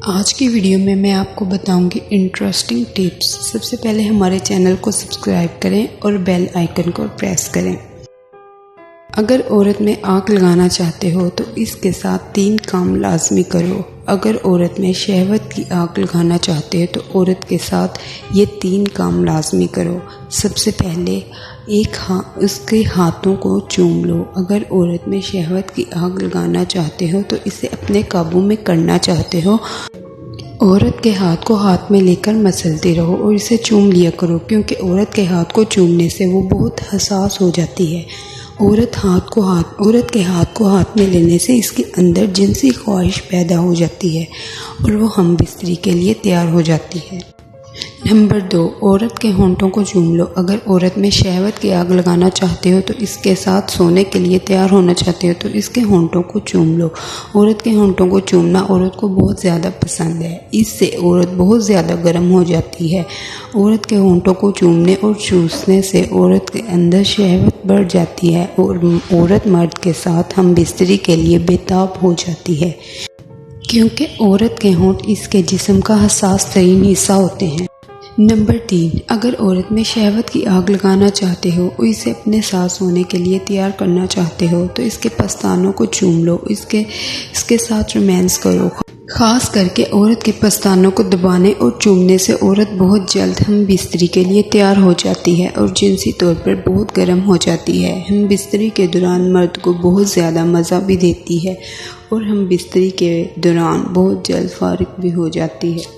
आज की वीडियो में मैं आपको बताऊंगी इंटरेस्टिंग टिप्स। सबसे पहले हमारे चैनल को सब्सक्राइब करें और बेल आइकन को प्रेस करें। अगर औरत में आग लगाना चाहते हो तो इसके साथ 3 काम लाजमी करो। अगर औरत में शहवत की आग लगाना चाहते हो तो औरत के साथ ये 3 काम लाजमी करो। सबसे पहले उसके हाथों को चूम लो। अगर औरत में शहवत की आग लगाना चाहते हो तो इसे अपने काबू में करना चाहते हो, औरत के हाथ को हाथ में लेकर मसलते रहो और इसे चूम लिया करो, क्योंकि औरत के हाथ को चूमने से वो बहुत हसास हो जाती है। औरत के हाथ को हाथ में लेने से इसके अंदर जिनसी ख्वाहिश पैदा हो जाती है और वो हम बिस्तरी के लिए तैयार हो जाती है। नंबर 2, औरत के होंठों को चूम लो। अगर औरत में शहवत की आग लगाना चाहते हो तो इसके साथ सोने के लिए तैयार होना चाहते हो तो इसके होंठों को चूम लो। औरत के होंठों को चूमना औरत को बहुत ज़्यादा पसंद है। इससे औरत बहुत ज़्यादा गर्म हो जाती है। औरत के होंठों को चूमने और चूसने से औरत के अंदर शहवत बढ़ जाती है और औरत मर्द के साथ हम बिस्तरी के लिए बेताब हो जाती है, क्योंकि औरत के होंठ इसके जिस्म का हसास तरीन हिस्सा होते हैं। नंबर 3, अगर औरत में शहवत की आग लगाना चाहते हो और इसे अपने साथ सोने के लिए तैयार करना चाहते हो तो इसके पस्तानों को चूम लो। इसके साथ रोमांस करो। ख़ास करके औरत के पस्तानों को दबाने और चूमने से औरत बहुत जल्द हम बिस्तरी के लिए तैयार हो जाती है और जिनसी तौर पर बहुत गर्म हो जाती है। हम बिस्तरी के दौरान मर्द को बहुत ज़्यादा मज़ा भी देती है और हम बिस्तरी के दौरान बहुत जल्द फारिग भी हो जाती है।